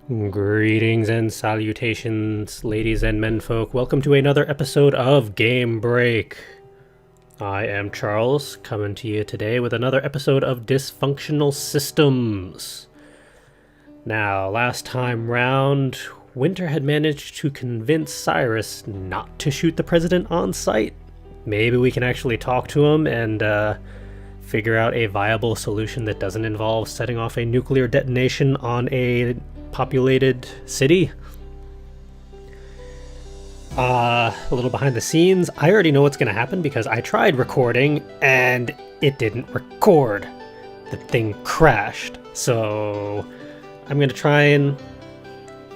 Greetings and salutations, ladies and menfolk. Welcome to another episode of Game Break. I am Charles, coming to you today with another episode of Dysfunctional Systems. Now, last time round, Winter had managed to convince Cyrus not to shoot the president on sight. Maybe we can actually talk to him and figure out a viable solution that doesn't involve setting off a nuclear detonation on a populated city. A little behind the scenes, I already know what's going to happen because I tried recording and it didn't record. The thing crashed. So I'm going to try and...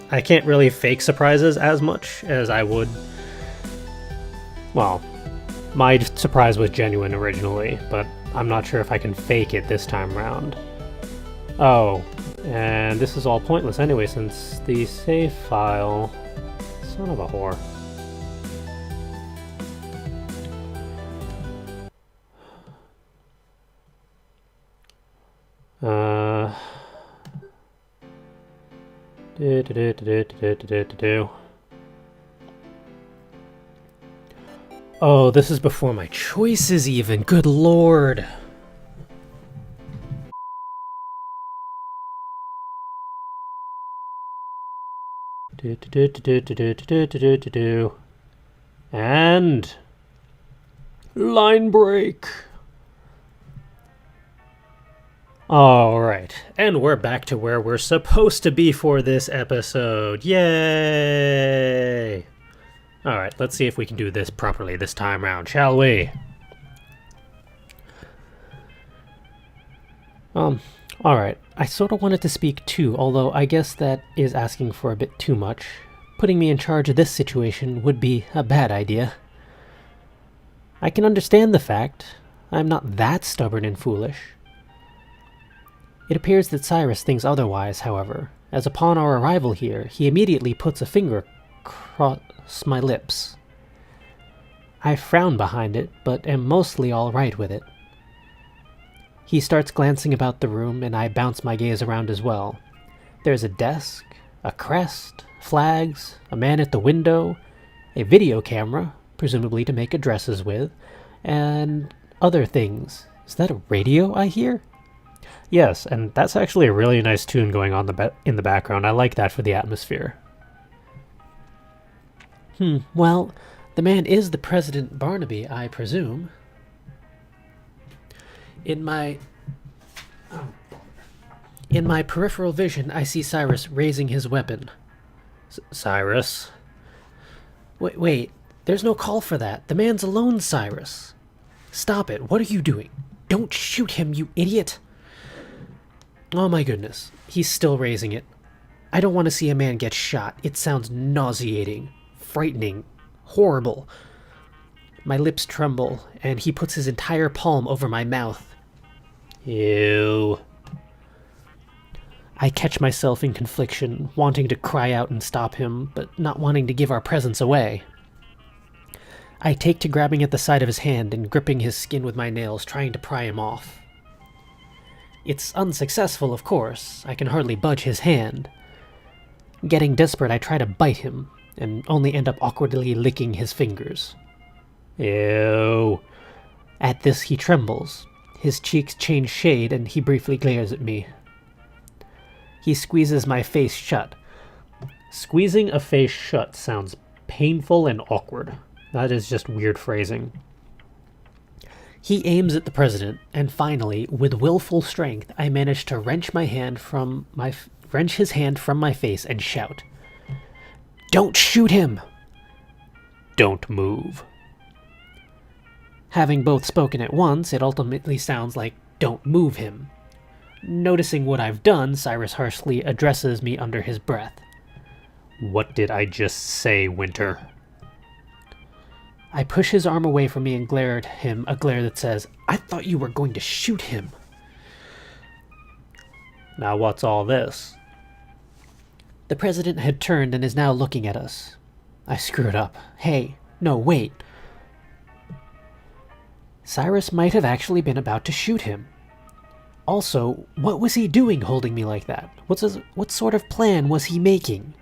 I can't really fake surprises as much as I would... Well, my surprise was genuine originally, but I'm not sure if I can fake it this time around. Oh, and this is all pointless anyway since the save file... Son of a whore. Oh, this is before my choices even. Good lord. And line break. Alright, and we're back to where we're supposed to be for this episode. Yay! Alright, let's see if we can do this properly this time round, shall we? Alright, I sort of wanted to speak too, although I guess that is asking for a bit too much. Putting me in charge of this situation would be a bad idea. I can understand the fact. I'm not that stubborn and foolish. It appears that Cyrus thinks otherwise, however, as upon our arrival here, he immediately puts a finger across my lips. I frown behind it, but am mostly all right with it. He starts glancing about the room, and I bounce my gaze around as well. There's a desk, a crest, flags, a man at the window, a video camera, presumably to make addresses with, and other things. Is that a radio I hear? Yes, and that's actually a really nice tune going on in the background. I like that for the atmosphere. Well, the man is the President Barnaby, I presume. In my peripheral vision, I see Cyrus raising his weapon. Cyrus? Wait, there's no call for that. The man's alone, Cyrus. Stop it, what are you doing? Don't shoot him, you idiot! Oh my goodness, he's still raising it. I don't want to see a man get shot. It sounds nauseating, frightening, horrible. My lips tremble, and he puts his entire palm over my mouth. Ew. I catch myself in confliction, wanting to cry out and stop him, but not wanting to give our presence away. I take to grabbing at the side of his hand and gripping his skin with my nails, trying to pry him off. It's unsuccessful, of course. I can hardly budge his hand. Getting desperate, I try to bite him, and only end up awkwardly licking his fingers. Ew. At this, he trembles. His cheeks change shade, and he briefly glares at me. He squeezes my face shut. Squeezing a face shut sounds painful and awkward. That is just weird phrasing. He aims at the president, and finally, with willful strength, I manage to wrench his hand from my face and shout, "Don't shoot him!" Don't move. Having both spoken at once, it ultimately sounds like, "Don't move him." Noticing what I've done, Cyrus harshly addresses me under his breath. What did I just say, Winter? I push his arm away from me and glare at him, a glare that says, "I thought you were going to shoot him." Now what's all this? The president had turned and is now looking at us. I screwed up. Hey, no, wait. Cyrus might have actually been about to shoot him. Also, what was he doing holding me like that? What sort of plan was he making?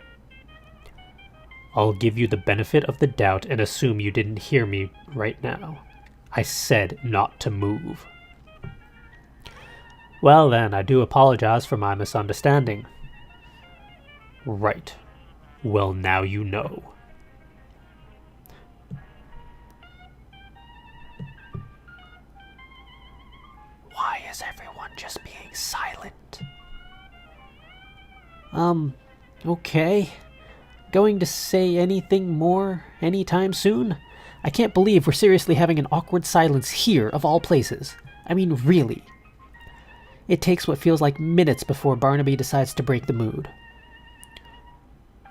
I'll give you the benefit of the doubt and assume you didn't hear me right now. I said not to move. Well then, I do apologize for my misunderstanding. Right. Well, now you know. Why is everyone just being silent? Okay. Going to say anything more anytime soon? I can't believe we're seriously having an awkward silence here, of all places. I mean, really. It takes what feels like minutes before Barnaby decides to break the mood.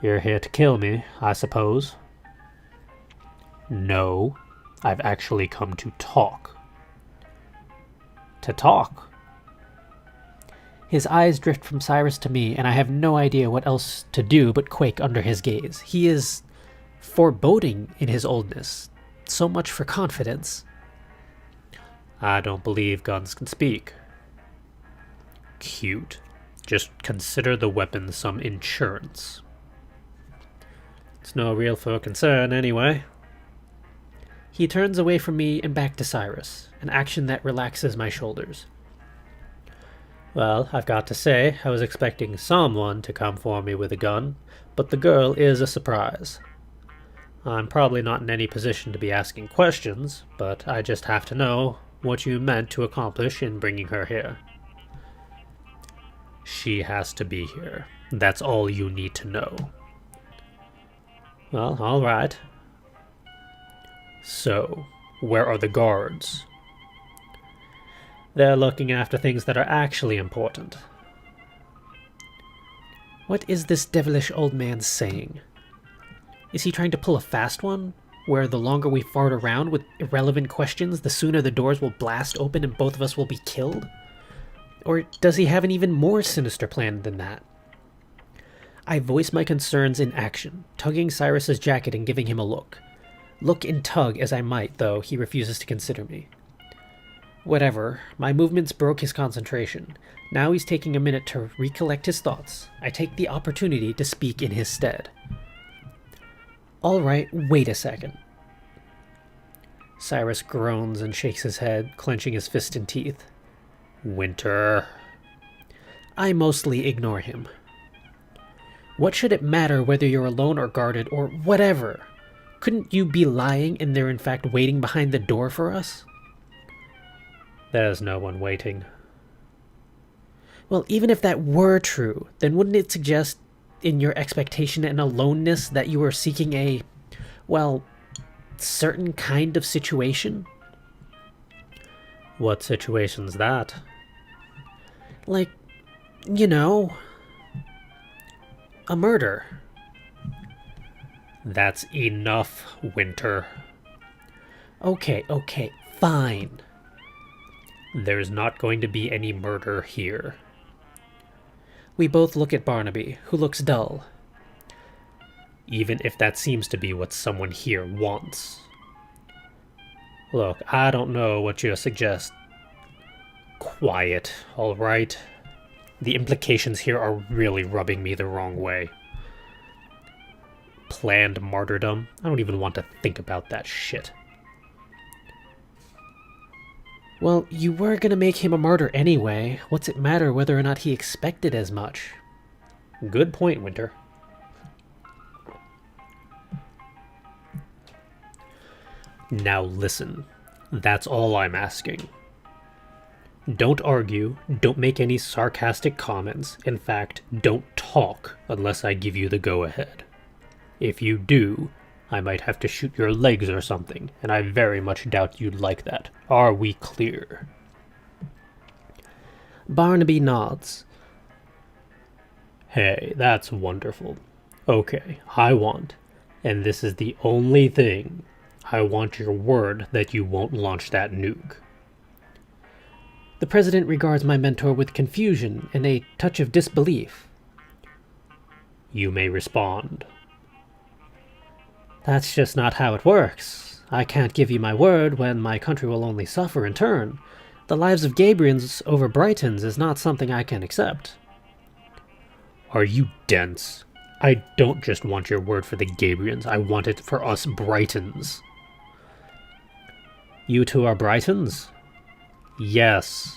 You're here to kill me, I suppose. No, I've actually come to talk. To talk? His eyes drift from Cyrus to me, and I have no idea what else to do but quake under his gaze. He is foreboding in his oldness. So much for confidence. I don't believe guns can speak. Cute. Just consider the weapon some insurance. It's no real for concern, anyway. He turns away from me and back to Cyrus, an action that relaxes my shoulders. Well, I've got to say, I was expecting someone to come for me with a gun, but the girl is a surprise. I'm probably not in any position to be asking questions, but I just have to know what you meant to accomplish in bringing her here. She has to be here. That's all you need to know. Well, all right. So, where are the guards? They're looking after things that are actually important. What is this devilish old man saying? Is he trying to pull a fast one, where the longer we fart around with irrelevant questions, the sooner the doors will blast open and both of us will be killed? Or does he have an even more sinister plan than that? I voice my concerns in action, tugging Cyrus's jacket and giving him a look. Look and tug as I might, though, he refuses to consider me. Whatever, my movements broke his concentration. Now he's taking a minute to recollect his thoughts. I take the opportunity to speak in his stead. All right, wait a second. Cyrus groans and shakes his head, clenching his fist and teeth. Winter. I mostly ignore him. What should it matter whether you're alone or guarded or whatever? Couldn't you be lying and they're in fact waiting behind the door for us? There's no one waiting. Well, even if that were true, then wouldn't it suggest in your expectation and aloneness that you were seeking a, well, certain kind of situation? What situation's that? Like, you know, a murder. That's enough, Winter. Okay, fine. There's not going to be any murder here. We both look at Barnaby, who looks dull. Even if that seems to be what someone here wants. Look, I don't know what you suggest. Quiet, all right? The implications here are really rubbing me the wrong way. Planned martyrdom? I don't even want to think about that shit. Well, you were gonna make him a martyr anyway. What's it matter whether or not he expected as much? Good point, Winter. Now listen. That's all I'm asking. Don't argue, don't make any sarcastic comments. In fact, don't talk unless I give you the go-ahead. If you do, I might have to shoot your legs or something, and I very much doubt you'd like that. Are we clear? Barnaby nods. Hey, that's wonderful. Okay, I want, and this is the only thing, I want your word that you won't launch that nuke. The president regards my mentor with confusion and a touch of disbelief. You may respond. That's just not how it works. I can't give you my word when my country will only suffer in turn. The lives of Gabrians over Brightons is not something I can accept. Are you dense? I don't just want your word for the Gabrians, I want it for us Brightons. You two are Brightons? Yes.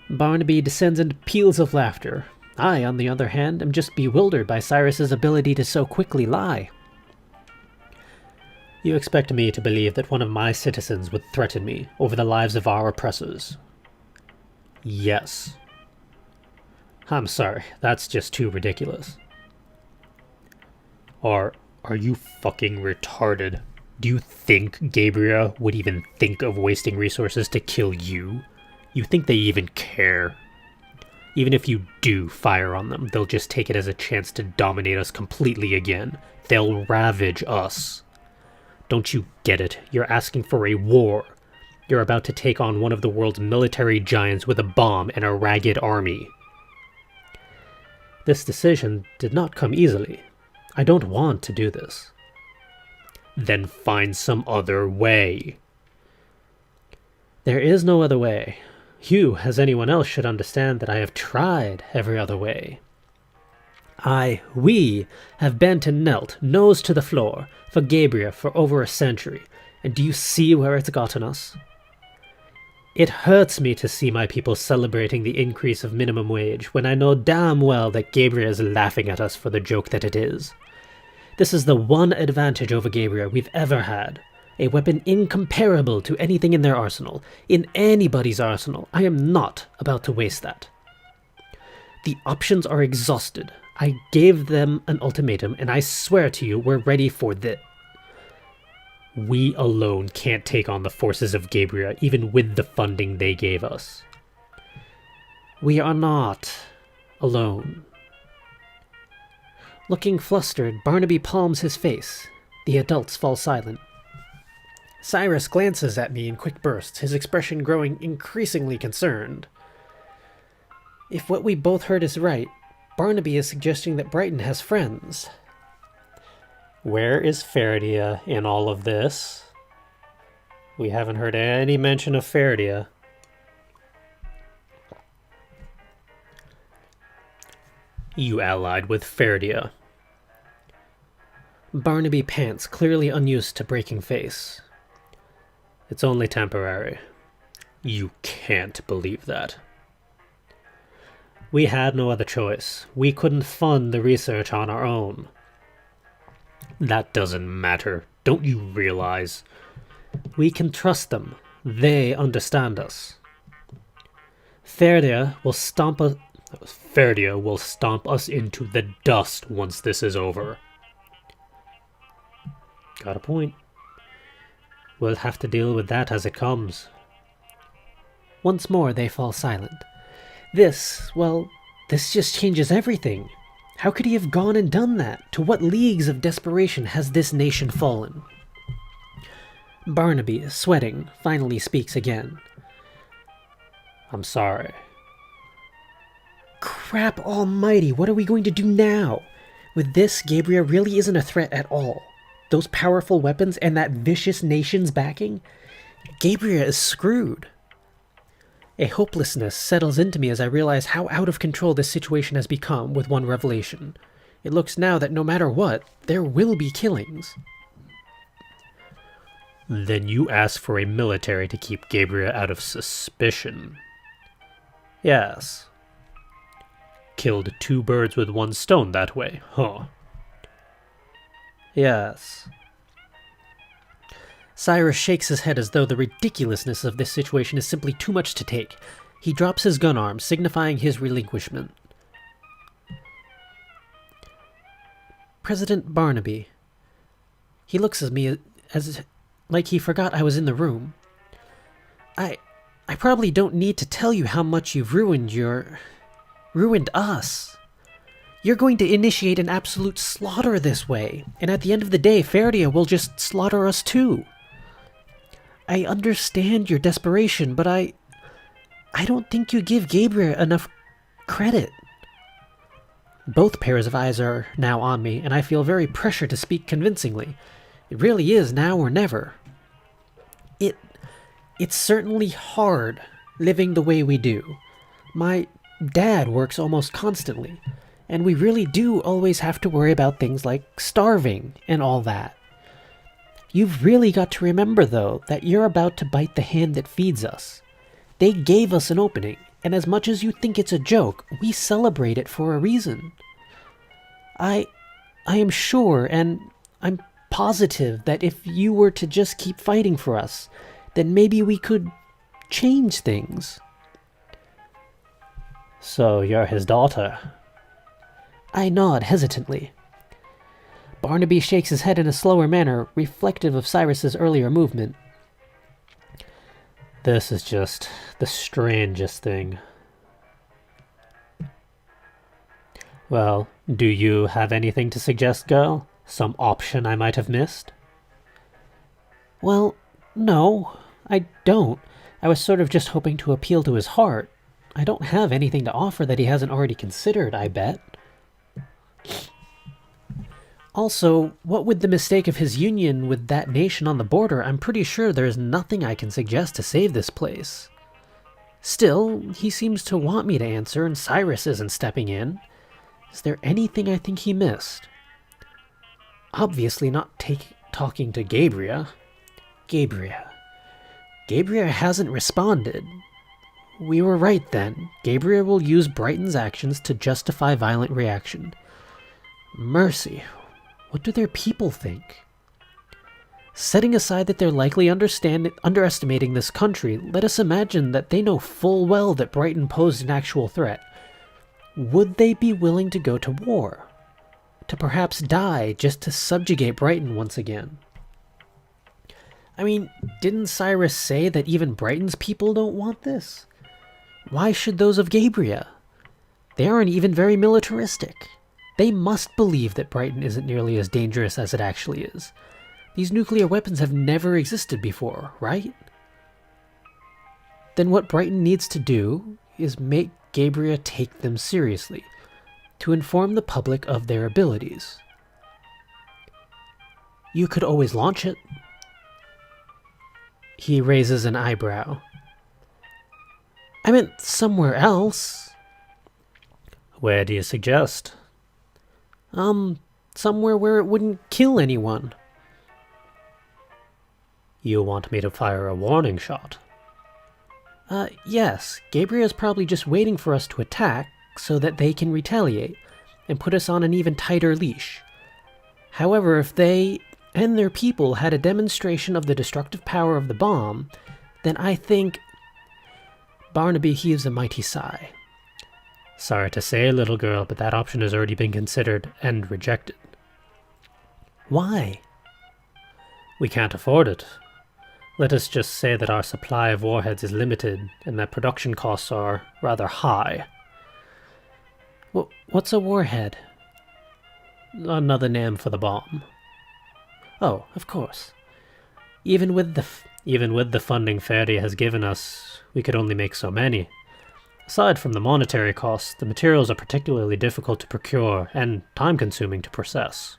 Barnaby descends into peals of laughter. I, on the other hand, am just bewildered by Cyrus's ability to so quickly lie. You expect me to believe that one of my citizens would threaten me over the lives of our oppressors? Yes. I'm sorry, that's just too ridiculous. Are you fucking retarded? Do you think Gabriel would even think of wasting resources to kill you? You think they even care? Even if you do fire on them, they'll just take it as a chance to dominate us completely again. They'll ravage us. Don't you get it? You're asking for a war. You're about to take on one of the world's military giants with a bomb and a ragged army. This decision did not come easily. I don't want to do this. Then find some other way. There is no other way. You, as anyone else, should understand that I have tried every other way. We have bent and knelt, nose to the floor, for Gabriel for over a century, and do you see where it's gotten us? It hurts me to see my people celebrating the increase of minimum wage when I know damn well that Gabriel is laughing at us for the joke that it is. This is the one advantage over Gabriel we've ever had. A weapon incomparable to anything in their arsenal. In anybody's arsenal. I am not about to waste that. The options are exhausted. I gave them an ultimatum, and I swear to you we're ready for this. We alone can't take on the forces of Gabriel, even with the funding they gave us. We are not alone. Looking flustered, Barnaby palms his face. The adults fall silent. Cyrus glances at me in quick bursts, his expression growing increasingly concerned. If what we both heard is right, Barnaby is suggesting that Brighton has friends. Where is Faraday in all of this? We haven't heard any mention of Faraday. You allied with Faraday. Barnaby pants, clearly unused to breaking face. It's only temporary. You can't believe that. We had no other choice. We couldn't fund the research on our own. That doesn't matter. Don't you realize? We can trust them. They understand us. Faraday will stomp us into the dust once this is over. Got a point. We'll have to deal with that as it comes. Once more they fall silent. This just changes everything. How could he have gone and done that? To what leagues of desperation has this nation fallen? Barnaby, sweating, finally speaks again. I'm sorry. Crap almighty, what are we going to do now? With this, Gabriel really isn't a threat at all. Those powerful weapons and that vicious nation's backing? Gabriel is screwed. A hopelessness settles into me as I realize how out of control this situation has become with one revelation. It looks now that no matter what, there will be killings. Then you ask for a military to keep Gabriel out of suspicion. Yes. Killed two birds with one stone that way, huh? Yes. Cyrus shakes his head as though the ridiculousness of this situation is simply too much to take. He drops his gun arm, signifying his relinquishment. President Barnaby. He looks at me as like he forgot I was in the room. I probably don't need to tell you how much you've ruined us. You're going to initiate an absolute slaughter this way, and at the end of the day, Faraday will just slaughter us too. I understand your desperation, but I don't think you give Gabriel enough credit. Both pairs of eyes are now on me, and I feel very pressured to speak convincingly. It really is now or never. It's certainly hard living the way we do. My dad works almost constantly, and we really do always have to worry about things like starving and all that. You've really got to remember, though, that you're about to bite the hand that feeds us. They gave us an opening, and as much as you think it's a joke, we celebrate it for a reason. I am sure, and I'm positive that if you were to just keep fighting for us, then maybe we could change things. So you're his daughter? I nod hesitantly. Barnaby shakes his head in a slower manner, reflective of Cyrus's earlier movement. This is just the strangest thing. Well, do you have anything to suggest, girl? Some option I might have missed? Well, no, I don't. I was sort of just hoping to appeal to his heart. I don't have anything to offer that he hasn't already considered, I bet. Also, what with the mistake of his union with that nation on the border, I'm pretty sure there is nothing I can suggest to save this place. Still, he seems to want me to answer, and Cyrus isn't stepping in. Is there anything I think he missed? Obviously not talking to Gabriel. Gabriel hasn't responded. We were right then. Gabriel will use Brighton's actions to justify violent reaction. Mercy, what do their people think? Setting aside that they're likely underestimating this country, let us imagine that they know full well that Brighton posed an actual threat. Would they be willing to go to war? To perhaps die just to subjugate Brighton once again? I mean, didn't Cyrus say that even Brighton's people don't want this? Why should those of Gabriel? They aren't even very militaristic. They must believe that Brighton isn't nearly as dangerous as it actually is. These nuclear weapons have never existed before, right? Then what Brighton needs to do is make Gabriel take them seriously, to inform the public of their abilities. You could always launch it. He raises an eyebrow. I meant somewhere else. Where do you suggest? Somewhere where it wouldn't kill anyone. You want me to fire a warning shot? Yes. Gabriel's probably just waiting for us to attack so that they can retaliate and put us on an even tighter leash. However, if they and their people had a demonstration of the destructive power of the bomb, then I think... Barnaby heaves a mighty sigh. Sorry to say, little girl, but that option has already been considered and rejected. Why? We can't afford it. Let us just say that our supply of warheads is limited and that production costs are rather high. What's a warhead? Another name for the bomb. Oh, of course. Even with the funding Faraday has given us, we could only make so many. Aside from the monetary costs, the materials are particularly difficult to procure and time-consuming to process.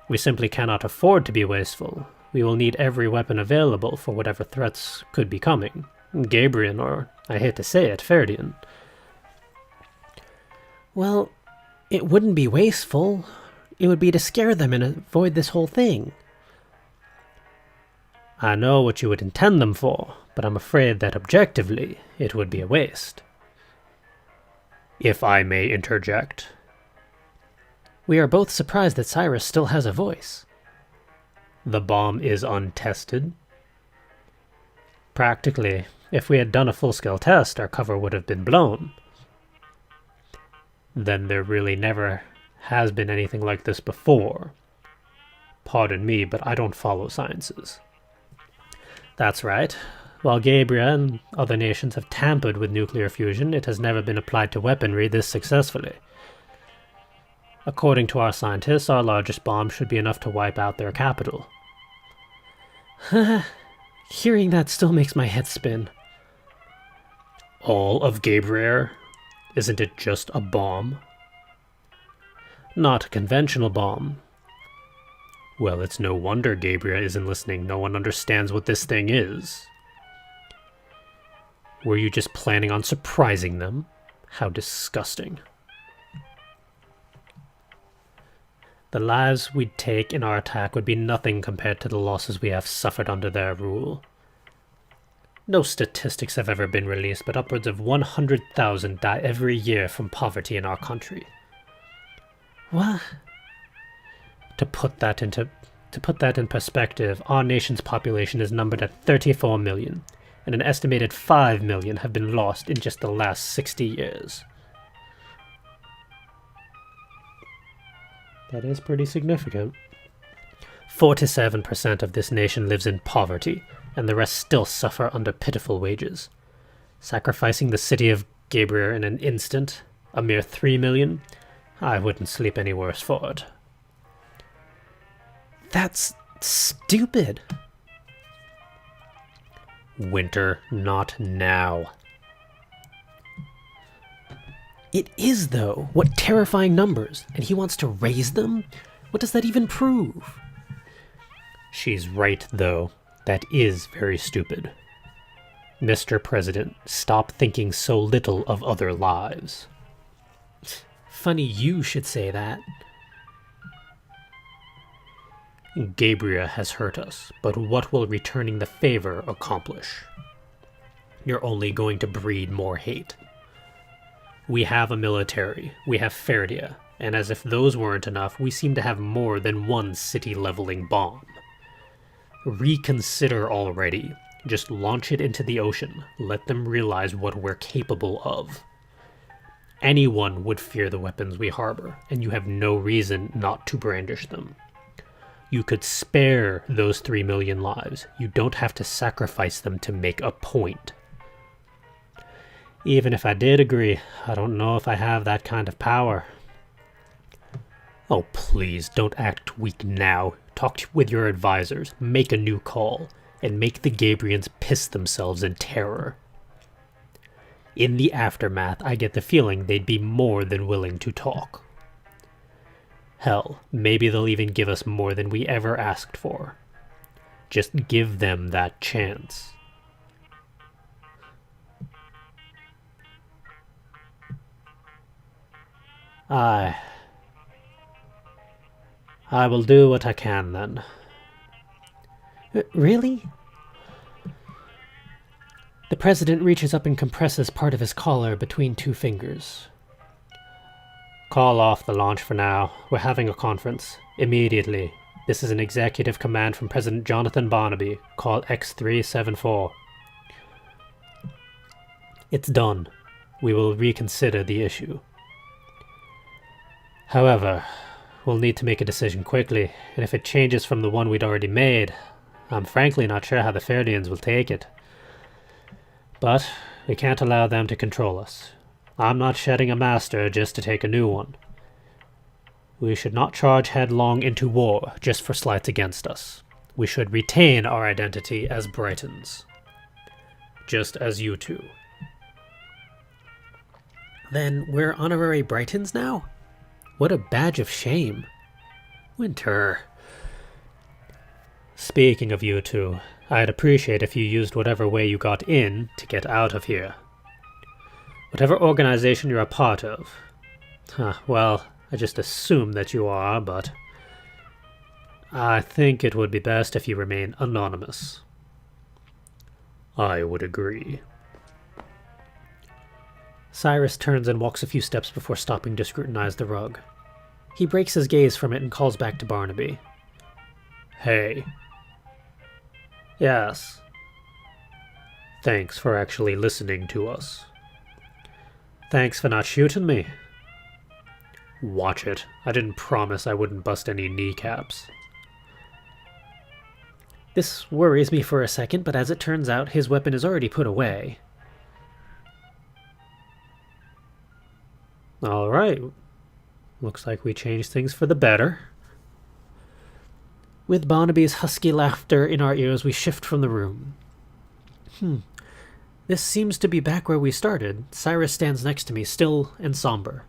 We simply cannot afford to be wasteful. We will need every weapon available for whatever threats could be coming. Gabriel, or, I hate to say it, Ferdinand. Well, it wouldn't be wasteful. It would be to scare them and avoid this whole thing. I know what you would intend them for, but I'm afraid that objectively it would be a waste. If I may interject. We are both surprised that Cyrus still has a voice. The bomb is untested. Practically, if we had done a full-scale test, our cover would have been blown. Then there really never has been anything like this before. Pardon me, but I don't follow sciences. That's right. While Gabriel and other nations have tampered with nuclear fusion, it has never been applied to weaponry this successfully. According to our scientists, our largest bomb should be enough to wipe out their capital. Hearing that still makes my head spin. All of Gabriel? Isn't it just a bomb? Not a conventional bomb. Well, it's no wonder Gabriel isn't listening. No one understands what this thing is. Were you just planning on surprising them? How disgusting. The lives we'd take in our attack would be nothing compared to the losses we have suffered under their rule. No statistics have ever been released, but upwards of 100,000 die every year from poverty in our country. What? To put that in perspective, our nation's population is numbered at 34 million, and an estimated 5 million have been lost in just the last 60 years. That is pretty significant. 47% of this nation lives in poverty, and the rest still suffer under pitiful wages. Sacrificing the city of Gabriel in an instant, a mere 3 million, I wouldn't sleep any worse for it. That's stupid. Winter, not now. It is, though. What terrifying numbers. And he wants to raise them? What does that even prove? She's right, though. That is very stupid. Mr. President, stop thinking so little of other lives. Funny you should say that. Gabriel has hurt us, but what will returning the favor accomplish? You're only going to breed more hate. We have a military, we have Ferdia, and as if those weren't enough, we seem to have more than one city-leveling bomb. Reconsider already. Just launch it into the ocean. Let them realize what we're capable of. Anyone would fear the weapons we harbor, and you have no reason not to brandish them. You could spare those 3 million lives. You don't have to sacrifice them to make a point. Even if I did agree, I don't know if I have that kind of power. Oh, please, don't act weak now. Talk with your advisors, make a new call, and make the Gabrians piss themselves in terror. In the aftermath, I get the feeling they'd be more than willing to talk. Hell, maybe they'll even give us more than we ever asked for. Just give them that chance. I will do what I can then. Really? The president reaches up and compresses part of his collar between two fingers. Call off the launch for now. We're having a conference. Immediately. This is an executive command from President Jonathan Barnaby. Call X374. It's done. We will reconsider the issue. However, we'll need to make a decision quickly, and if it changes from the one we'd already made, I'm frankly not sure how the Ferdians will take it. But we can't allow them to control us. I'm not shedding a master just to take a new one. We should not charge headlong into war just for slights against us. We should retain our identity as Brightons. Just as you two. Then we're honorary Brightons now? What a badge of shame. Winter. Speaking of you two, I'd appreciate if you used whatever way you got in to get out of here. Whatever organization you're a part of. Well, I just assume that you are, but I think it would be best if you remain anonymous. I would agree. Cyrus turns and walks a few steps before stopping to scrutinize the rug. He breaks his gaze from it and calls back to Barnaby. Hey. Yes. Thanks for actually listening to us. Thanks for not shooting me. Watch it. I didn't promise I wouldn't bust any kneecaps. This worries me for a second, but as it turns out, his weapon is already put away. All right. Looks like we changed things for the better. With Barnaby's husky laughter in our ears, we shift from the room. This seems to be back where we started. Cyrus stands next to me, still and somber.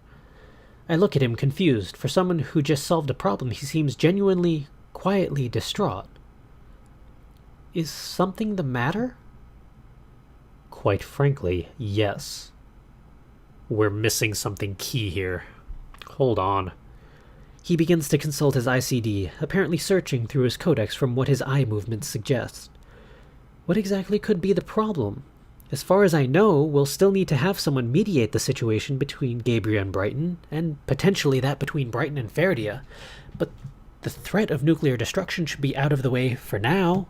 I look at him, confused. For someone who just solved a problem, he seems genuinely, quietly distraught. Is something the matter? Quite frankly, yes. We're missing something key here. Hold on. He begins to consult his ICD, apparently searching through his codex from what his eye movements suggest. What exactly could be the problem? As far as I know, we'll still need to have someone mediate the situation between Gabriel and Brighton, and potentially that between Brighton and Ferdia. But the threat of nuclear destruction should be out of the way for now.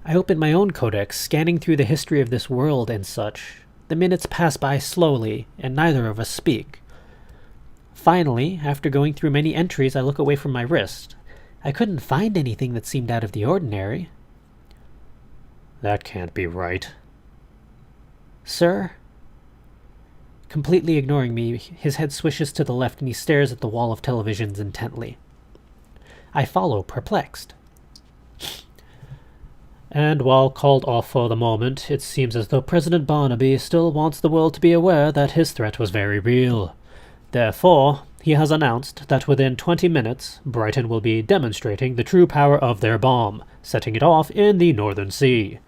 I open my own codex, scanning through the history of this world and such. The minutes pass by slowly, and neither of us speak. Finally, after going through many entries, I look away from my wrist. I couldn't find anything that seemed out of the ordinary. That can't be right. Sir? Completely ignoring me, his head swishes to the left and he stares at the wall of televisions intently. I follow, perplexed. And while called off for the moment, it seems as though President Barnaby still wants the world to be aware that his threat was very real. Therefore, he has announced that within 20 minutes, Brighton will be demonstrating the true power of their bomb, setting it off in the Northern Sea.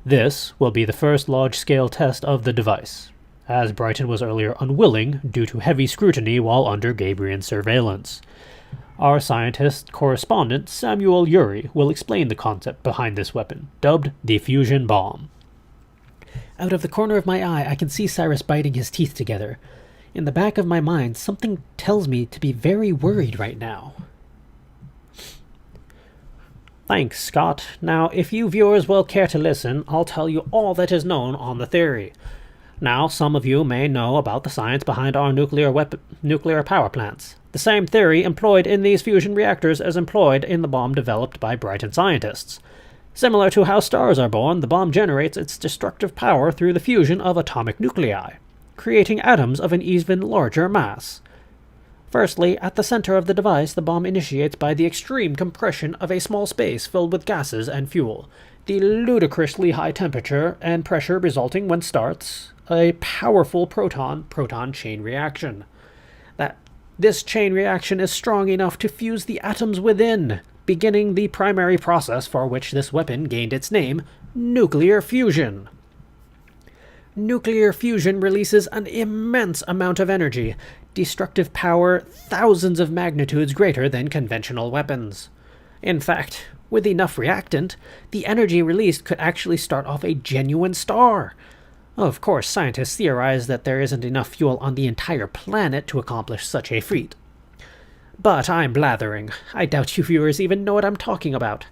This will be the first large-scale test of the device, as Brighton was earlier unwilling due to heavy scrutiny while under Gabrian surveillance. Our scientist correspondent Samuel Urey will explain the concept behind this weapon, dubbed the fusion bomb. Out of the corner of my eye, I can see Cyrus biting his teeth together. In the back of my mind, something tells me to be very worried right now. Thanks, Scott. Now, if you viewers will care to listen, I'll tell you all that is known on the theory. Now, some of you may know about the science behind our nuclear power plants. The same theory employed in these fusion reactors as employed in the bomb developed by Brighton scientists. Similar to how stars are born, the bomb generates its destructive power through the fusion of atomic nuclei, creating atoms of an even larger mass. Firstly, at the center of the device, the bomb initiates by the extreme compression of a small space filled with gases and fuel, the ludicrously high temperature and pressure resulting when starts a powerful proton-proton chain reaction. This chain reaction is strong enough to fuse the atoms within, beginning the primary process for which this weapon gained its name, nuclear fusion. Nuclear fusion releases an immense amount of energy, destructive power thousands of magnitudes greater than conventional weapons. In fact, with enough reactant, the energy released could actually start off a genuine star. Of course, scientists theorize that there isn't enough fuel on the entire planet to accomplish such a feat. But I'm blathering. I doubt you viewers even know what I'm talking about.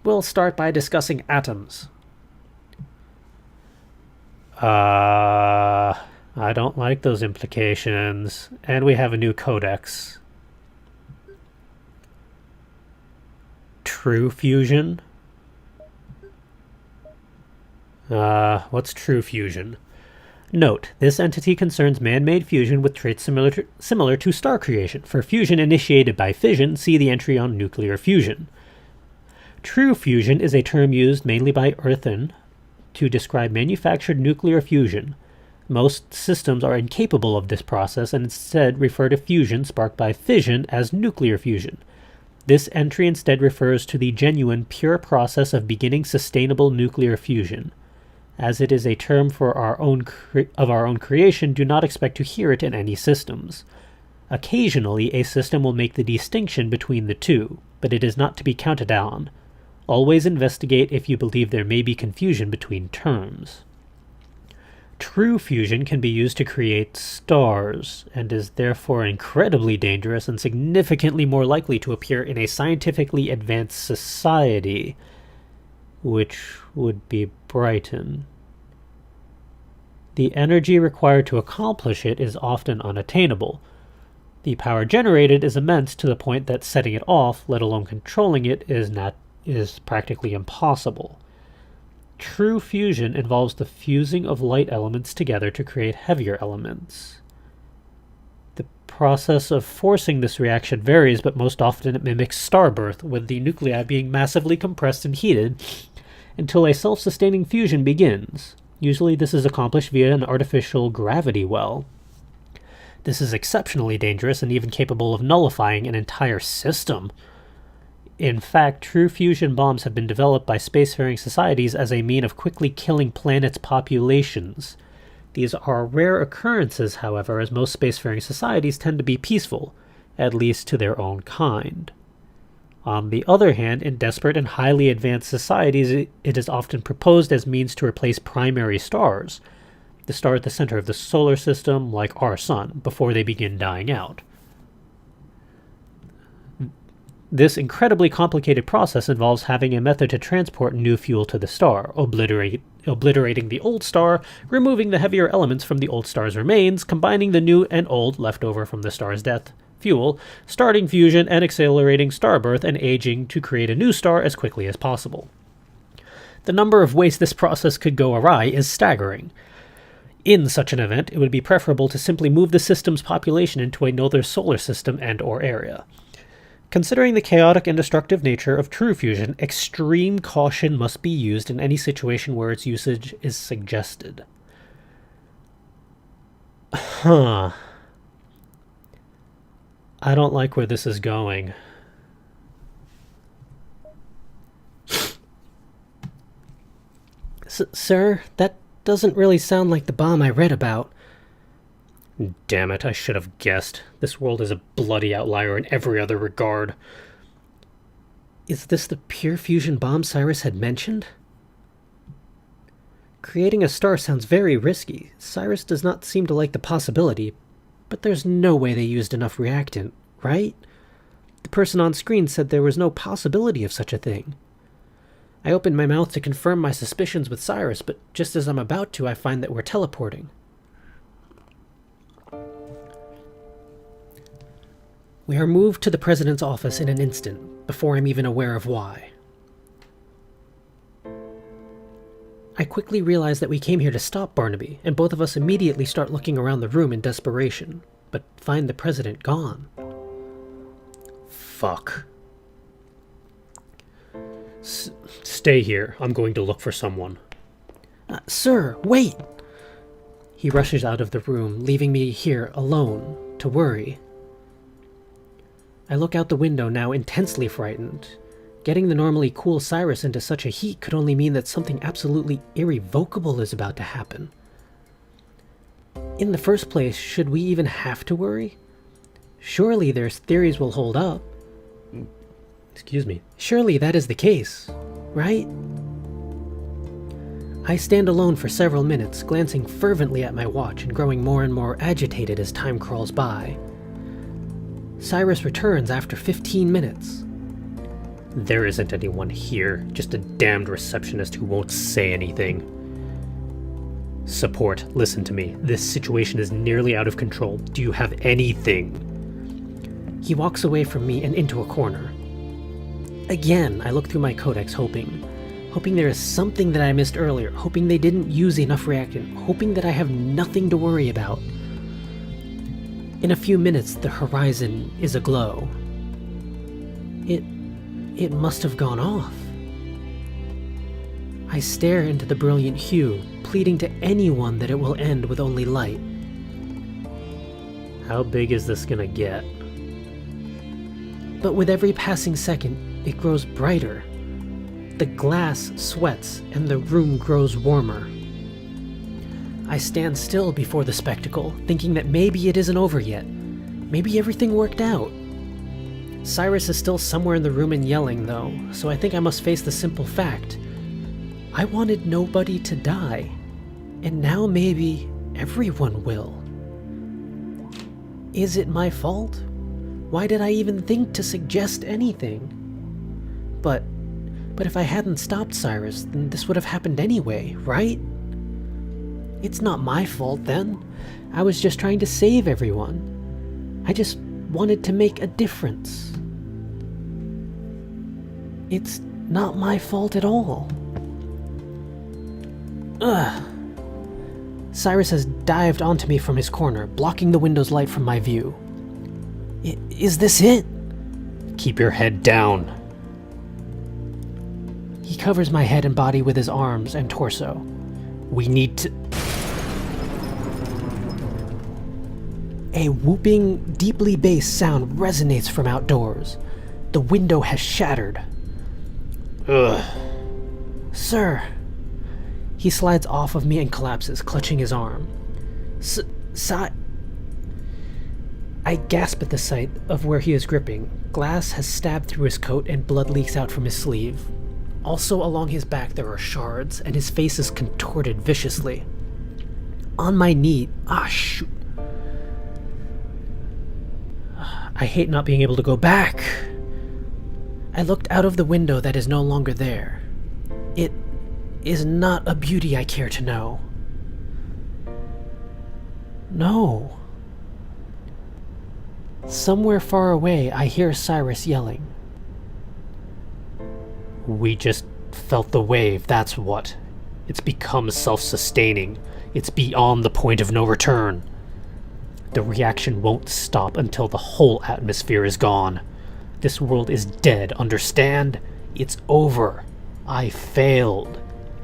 We'll start by discussing atoms. I don't like those implications. And we have a new codex. True fusion? What's true fusion? Note, this entity concerns man-made fusion with traits similar to star creation. For fusion initiated by fission, see the entry on nuclear fusion. True fusion is a term used mainly by Earthen to describe manufactured nuclear fusion. Most systems are incapable of this process and instead refer to fusion sparked by fission as nuclear fusion. This entry instead refers to the genuine, pure process of beginning sustainable nuclear fusion. As it is a term for our own creation, do not expect to hear it in any systems. Occasionally, a system will make the distinction between the two, but it is not to be counted on. Always investigate if you believe there may be confusion between terms. True fusion can be used to create stars, and is therefore incredibly dangerous and significantly more likely to appear in a scientifically advanced society, which would be Brighton. The energy required to accomplish it is often unattainable. The power generated is immense to the point that setting it off, let alone controlling it, is practically impossible. True fusion involves the fusing of light elements together to create heavier elements. The process of forcing this reaction varies, but most often it mimics star birth, with the nuclei being massively compressed and heated until a self-sustaining fusion begins. Usually this is accomplished via an artificial gravity well. This is exceptionally dangerous and even capable of nullifying an entire system. In fact, true fusion bombs have been developed by spacefaring societies as a mean of quickly killing planets' populations. These are rare occurrences, however, as most spacefaring societies tend to be peaceful, at least to their own kind. On the other hand, in desperate and highly advanced societies, it is often proposed as means to replace primary stars, the star at the center of the solar system, like our sun, before they begin dying out. This incredibly complicated process involves having a method to transport new fuel to the star, obliterating the old star, removing the heavier elements from the old star's remains, combining the new and old left over from the star's death fuel, starting fusion and accelerating star birth and aging to create a new star as quickly as possible. The number of ways this process could go awry is staggering. In such an event, it would be preferable to simply move the system's population into another solar system and/or area. Considering the chaotic and destructive nature of true fusion, extreme caution must be used in any situation where its usage is suggested. Huh. I don't like where this is going. Sir, that doesn't really sound like the bomb I read about. Damn it, I should have guessed. This world is a bloody outlier in every other regard. Is this the pure fusion bomb Cyrus had mentioned? Creating a star sounds very risky. Cyrus does not seem to like the possibility, but there's no way they used enough reactant, right? The person on screen said there was no possibility of such a thing. I opened my mouth to confirm my suspicions with Cyrus, but just as I'm about to, I find that we're teleporting. We are moved to the President's office in an instant, before I'm even aware of why. I quickly realize that we came here to stop Barnaby, and both of us immediately start looking around the room in desperation, but find the President gone. Fuck. Stay here. I'm going to look for someone. Sir, wait! He rushes out of the room, leaving me here alone, to worry. I look out the window now, intensely frightened. Getting the normally cool Cyrus into such a heat could only mean that something absolutely irrevocable is about to happen. In the first place, should we even have to worry? Surely their theories will hold up. Excuse me. Surely that is the case, right? I stand alone for several minutes, glancing fervently at my watch and growing more and more agitated as time crawls by. Cyrus returns after 15 minutes. There isn't anyone here, just a damned receptionist who won't say anything. Support, listen to me. This situation is nearly out of control. Do you have anything? He walks away from me and into a corner. Again, I look through my codex hoping there is something that I missed earlier, hoping they didn't use enough reactant, hoping that I have nothing to worry about. In a few minutes, the horizon is aglow. It must have gone off. I stare into the brilliant hue, pleading to anyone that it will end with only light. How big is this gonna get? But with every passing second, it grows brighter. The glass sweats and the room grows warmer. I stand still before the spectacle, thinking that maybe it isn't over yet. Maybe everything worked out. Cyrus is still somewhere in the room and yelling, though, so I think I must face the simple fact. I wanted nobody to die, and now maybe everyone will. Is it my fault? Why did I even think to suggest anything? But if I hadn't stopped Cyrus, then this would have happened anyway, right? It's not my fault then. I was just trying to save everyone. I just wanted to make a difference. It's not my fault at all. Ugh. Cyrus has dived onto me from his corner, blocking the window's light from my view. Is this it? Keep your head down. He covers my head and body with his arms and torso. We need to... A whooping, deeply bass sound resonates from outdoors. The window has shattered. Ugh. Sir. He slides off of me and collapses, clutching his arm. I gasp at the sight of where he is gripping. Glass has stabbed through his coat and blood leaks out from his sleeve. Also along his back there are shards, and his face is contorted viciously. On my knee. Shoot. I hate not being able to go back. I looked out of the window that is no longer there. It is not a beauty I care to know. No. Somewhere far away, I hear Cyrus yelling. We just felt the wave, that's what. It's become self-sustaining. It's beyond the point of no return. The reaction won't stop until the whole atmosphere is gone. This world is dead, understand? It's over. I failed.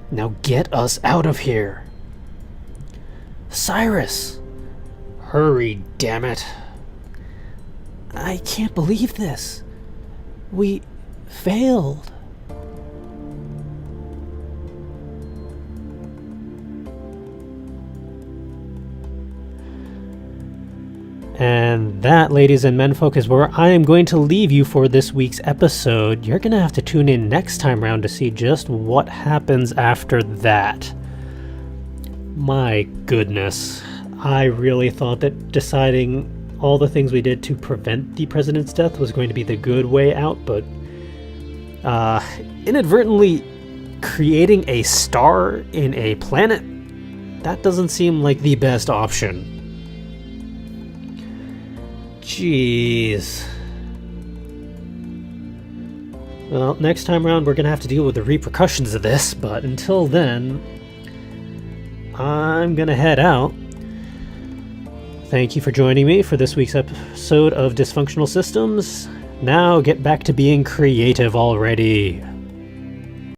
Now get us out of here. Cyrus! Hurry, damn it. I can't believe this. We failed. And that, ladies and menfolk, is where I am going to leave you for this week's episode. You're going to have to tune in next time round to see just what happens after that. My goodness. I really thought that deciding all the things we did to prevent the president's death was going to be the good way out, but inadvertently creating a star in a planet, that doesn't seem like the best option. Jeez. Well, next time around we're going to have to deal with the repercussions of this, but until then, I'm going to head out. Thank you for joining me for this week's episode of Dysfunctional Systems. Now get back to being creative already.